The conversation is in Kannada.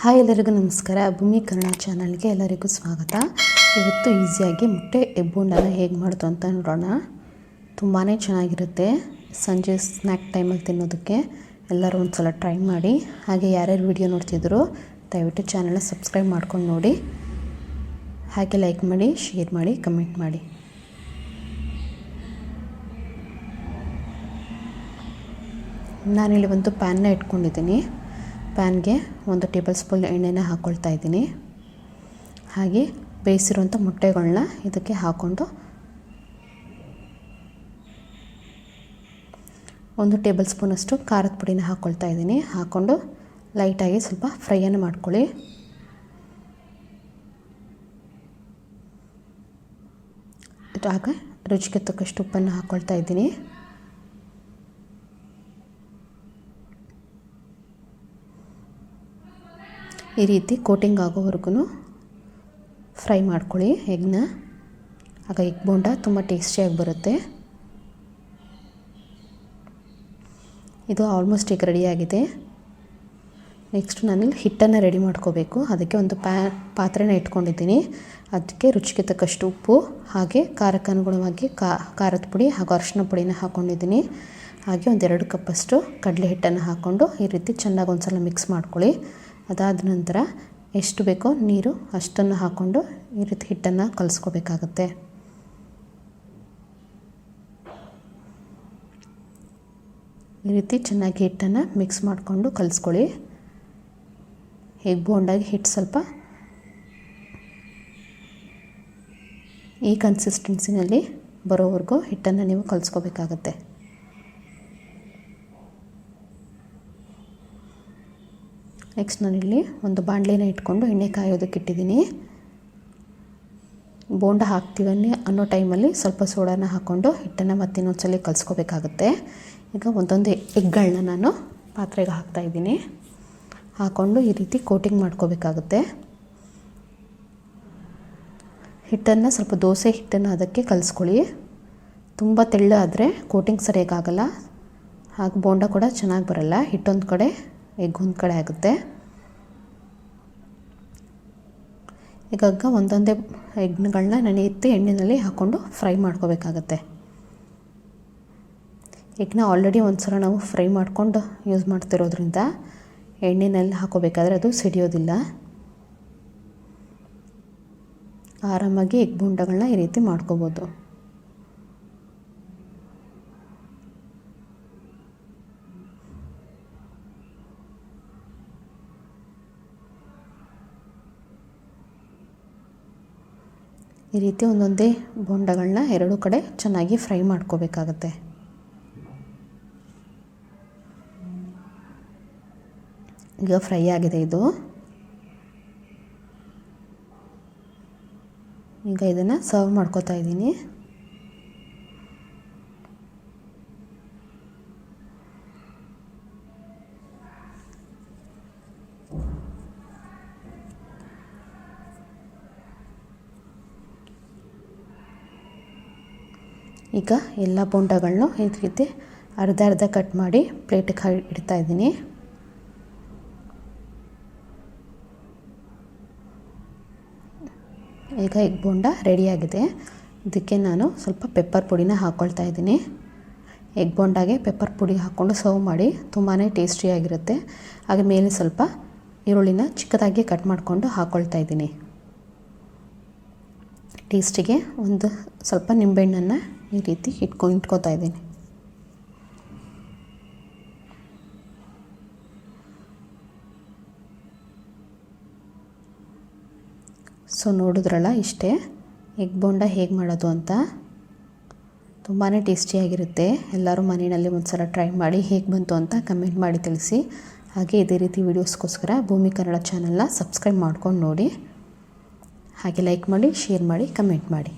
ಹಾಯ್ ಎಲ್ಲರಿಗೂ ನಮಸ್ಕಾರ. ಭೂಮಿ ಕನ್ನಡ ಚಾನಲ್ಗೆ ಎಲ್ಲರಿಗೂ ಸ್ವಾಗತ. ಇವತ್ತು ಈಸಿಯಾಗಿ ಮುಟ್ಟೆ ಎಗ್ ಬೋಂಡನ ಹೇಗೆ ಮಾಡೋದು ಅಂತ ನೋಡೋಣ. ತುಂಬಾ ಚೆನ್ನಾಗಿರುತ್ತೆ ಸಂಜೆ ಸ್ನ್ಯಾಕ್ ಟೈಮಲ್ಲಿ ತಿನ್ನೋದಕ್ಕೆ. ಎಲ್ಲರೂ ಒಂದು ಸಲ ಟ್ರೈ ಮಾಡಿ. ಹಾಗೆ ಯಾರ್ಯಾರು ವಿಡಿಯೋ ನೋಡ್ತಿದ್ರು ದಯವಿಟ್ಟು ಚಾನಲ್ನ ಸಬ್ಸ್ಕ್ರೈಬ್ ಮಾಡ್ಕೊಂಡು ನೋಡಿ. ಹಾಗೆ ಲೈಕ್ ಮಾಡಿ, ಶೇರ್ ಮಾಡಿ, ಕಮೆಂಟ್ ಮಾಡಿ. ನಾನಿಲ್ಲಿ ಒಂದು ಪ್ಯಾನ್ನ ಇಟ್ಕೊಂಡಿದ್ದೀನಿ. ಪ್ಯಾನ್ಗೆ 1 ಟೇಬಲ್ ಸ್ಪೂನ್ ಎಣ್ಣೆನ ಹಾಕ್ಕೊಳ್ತಾ ಇದ್ದೀನಿ. ಹಾಗೆ ಬೇಯಿಸಿರುವಂಥ ಮೊಟ್ಟೆಗಳನ್ನ ಇದಕ್ಕೆ ಹಾಕ್ಕೊಂಡು 1 ಟೇಬಲ್ ಸ್ಪೂನಷ್ಟು ಖಾರದ ಪುಡಿನ ಹಾಕ್ಕೊಳ್ತಾ ಇದ್ದೀನಿ. ಹಾಕ್ಕೊಂಡು ಲೈಟಾಗಿ ಸ್ವಲ್ಪ ಫ್ರೈಯನ್ನು ಮಾಡ್ಕೊಳ್ಳಿ. ಆಗ ರುಚಿಗೆ ತಕ್ಕಷ್ಟು ಉಪ್ಪನ್ನು ಹಾಕ್ಕೊಳ್ತಾ ಇದ್ದೀನಿ. ಈ ರೀತಿ ಕೋಟಿಂಗ್ ಆಗೋವರೆಗೂ ಫ್ರೈ ಮಾಡ್ಕೊಳ್ಳಿ ಎಗ್ನ. ಆಗ ಎಗ್ ಬೋಂಡ ತುಂಬ ಟೇಸ್ಟಿಯಾಗಿ ಬರುತ್ತೆ. ಇದು ಆಲ್ಮೋಸ್ಟ್ ಈಗ ರೆಡಿಯಾಗಿದೆ. ನೆಕ್ಸ್ಟ್ ನಾನಿಲ್ಲಿ ಹಿಟ್ಟನ್ನು ರೆಡಿ ಮಾಡ್ಕೋಬೇಕು. ಅದಕ್ಕೆ ಒಂದು ಪಾತ್ರೆನ ಇಟ್ಕೊಂಡಿದ್ದೀನಿ. ಅದಕ್ಕೆ ರುಚಿಗೆ ತಕ್ಕಷ್ಟು ಉಪ್ಪು, ಹಾಗೆ ಖಾರಕ್ಕೆ ಅನುಗುಣವಾಗಿ ಖಾರದ ಪುಡಿ ಹಾಗೂ ಅರಿಶಿನ ಪುಡಿನ ಹಾಕ್ಕೊಂಡಿದ್ದೀನಿ. ಹಾಗೆ 1-2 ಕಪ್ಪಷ್ಟು ಕಡಲೆ ಹಿಟ್ಟನ್ನು ಹಾಕ್ಕೊಂಡು ಈ ರೀತಿ ಚೆನ್ನಾಗಿ ಒಂದು ಸಲ ಮಿಕ್ಸ್ ಮಾಡ್ಕೊಳ್ಳಿ. ಅದಾದ ನಂತರ ಎಷ್ಟು ಬೇಕೋ ನೀರು ಅಷ್ಟನ್ನು ಹಾಕ್ಕೊಂಡು ಈ ರೀತಿ ಹಿಟ್ಟನ್ನು ಕಲಿಸ್ಕೋಬೇಕಾಗತ್ತೆ. ಈ ರೀತಿ ಚೆನ್ನಾಗಿ ಹಿಟ್ಟನ್ನು ಮಿಕ್ಸ್ ಮಾಡಿಕೊಂಡು ಕಲಿಸ್ಕೊಳ್ಳಿ. ಎಗ್ ಬೋಂಡಾಗಿ ಹಿಟ್ಟು ಸ್ವಲ್ಪ ಈ ಕನ್ಸಿಸ್ಟೆನ್ಸಿನಲ್ಲಿ ಬರೋವರೆಗೂ ಹಿಟ್ಟನ್ನು ನೀವು ಕಲಿಸ್ಕೋಬೇಕಾಗತ್ತೆ. ನೆಕ್ಸ್ಟ್ ನಾನಿಲ್ಲಿ ಒಂದು ಬಾಣಲೆನ ಇಟ್ಕೊಂಡು ಎಣ್ಣೆ ಕಾಯೋದಕ್ಕೆ ಇಟ್ಟಿದ್ದೀನಿ. ಬೋಂಡ ಹಾಕ್ತೀವನ್ನಿ ಅನ್ನೋ ಟೈಮಲ್ಲಿ ಸ್ವಲ್ಪ ಸೋಡಾನ ಹಾಕ್ಕೊಂಡು ಹಿಟ್ಟನ್ನು ಮತ್ತೆ ಇನ್ನೊಂದ್ಸಲ ಕಲಿಸ್ಕೋಬೇಕಾಗುತ್ತೆ. ಈಗ ಒಂದೊಂದು ಎಗ್ಗಳನ್ನ ನಾನು ಪಾತ್ರೆಗೆ ಹಾಕ್ತಾಯಿದ್ದೀನಿ. ಹಾಕ್ಕೊಂಡು ಈ ರೀತಿ ಕೋಟಿಂಗ್ ಮಾಡ್ಕೋಬೇಕಾಗುತ್ತೆ. ಹಿಟ್ಟನ್ನು ಸ್ವಲ್ಪ ದೋಸೆ ಹಿಟ್ಟನ್ನು ಅದಕ್ಕೆ ಕಲಿಸ್ಕೊಳ್ಳಿ. ತುಂಬ ತೆಳ್ಳಾದರೆ ಕೋಟಿಂಗ್ ಸರಿಯಾಗಲ್ಲ, ಹಾಗೆ ಬೋಂಡ ಕೂಡ ಚೆನ್ನಾಗಿ ಬರಲ್ಲ. ಹಿಟ್ಟೊಂದು ಕಡೆ ಎಗ್ ಒಂದು ಕಡೆ ಆಗುತ್ತೆ. ಈಗ ಒಂದೊಂದೇ ಎಗ್ಗಳನ್ನ ನಾನು ಎತ್ತಿ ಎಣ್ಣೆಯಲ್ಲಿ ಹಾಕ್ಕೊಂಡು ಫ್ರೈ ಮಾಡ್ಕೋಬೇಕಾಗತ್ತೆ. ಎಗ್ನ ಆಲ್ರೆಡಿ ಒಂದು ಸಲ ನಾವು ಫ್ರೈ ಮಾಡ್ಕೊಂಡು ಯೂಸ್ ಮಾಡ್ತಿರೋದ್ರಿಂದ ಎಣ್ಣೆನಲ್ಲಿ ಹಾಕೋಬೇಕಾದ್ರೆ ಅದು ಸಿಡಿಯೋದಿಲ್ಲ. ಆರಾಮಾಗಿ ಎಗ್ ಬೋಂಡಗಳನ್ನ ಈ ರೀತಿ ಮಾಡ್ಕೋಬೋದು. ಈ ರೀತಿ ಒಂದೊಂದೇ ಬೋಂಡಗಳನ್ನ 2 ಕಡೆ ಚೆನ್ನಾಗಿ ಫ್ರೈ ಮಾಡ್ಕೋಬೇಕಾಗತ್ತೆ. ಈಗ ಫ್ರೈ ಆಗಿದೆ ಇದು. ಈಗ ಇದನ್ನು ಸರ್ವ್ ಮಾಡ್ಕೋತಾ ಇದ್ದೀನಿ. ಈಗ ಎಲ್ಲ ಬೋಂಡಗಳನ್ನೂ ಈ ರೀತಿ ಅರ್ಧ ಕಟ್ ಮಾಡಿ ಪ್ಲೇಟಿಗೆ ಇಡ್ತಾ ಇದ್ದೀನಿ. ಈಗ ಎಗ್ ಬೋಂಡ ರೆಡಿಯಾಗಿದೆ. ಇದಕ್ಕೆ ನಾನು ಸ್ವಲ್ಪ ಪೆಪ್ಪರ್ ಪುಡಿನ ಹಾಕ್ಕೊಳ್ತಾ ಇದ್ದೀನಿ. ಎಗ್ ಬೋಂಡಾಗೆ ಪೆಪ್ಪರ್ ಪುಡಿ ಹಾಕ್ಕೊಂಡು ಸರ್ವ್ ಮಾಡಿ ತುಂಬಾ ಟೇಸ್ಟಿಯಾಗಿರುತ್ತೆ. ಹಾಗೆ ಮೇಲೆ ಸ್ವಲ್ಪ ಈರುಳ್ಳಿನ ಚಿಕ್ಕದಾಗಿ ಕಟ್ ಮಾಡಿಕೊಂಡು ಹಾಕ್ಕೊಳ್ತಾ ಇದ್ದೀನಿ. ಟೇಸ್ಟಿಗೆ ಒಂದು ಸ್ವಲ್ಪ ನಿಂಬೆಹಣ್ಣನ್ನು ಈ ರೀತಿ ಇಟ್ಕೋತಾ ಇದ್ದೀನಿ. ಸೊ ನೋಡಿದ್ರಲ್ಲ, ಇಷ್ಟೇ ಎಗ್ ಬೋಂಡ ಹೇಗೆ ಮಾಡೋದು ಅಂತ. ತುಂಬಾ ಟೇಸ್ಟಿಯಾಗಿರುತ್ತೆ. ಎಲ್ಲರೂ ಮನೆಯಲ್ಲಿ ಒಂದು ಸಲ ಟ್ರೈ ಮಾಡಿ ಹೇಗೆ ಬಂತು ಅಂತ ಕಮೆಂಟ್ ಮಾಡಿ ತಿಳಿಸಿ. ಹಾಗೆ ಇದೇ ರೀತಿ ವೀಡಿಯೋಸ್ಗೋಸ್ಕರ ಭೂಮಿ ಕನ್ನಡ ಚಾನಲ್ನ ಸಬ್ಸ್ಕ್ರೈಬ್ ಮಾಡ್ಕೊಂಡು ನೋಡಿ. ಹಾಗೆ ಲೈಕ್ ಮಾಡಿ, ಶೇರ್ ಮಾಡಿ, ಕಮೆಂಟ್ ಮಾಡಿ.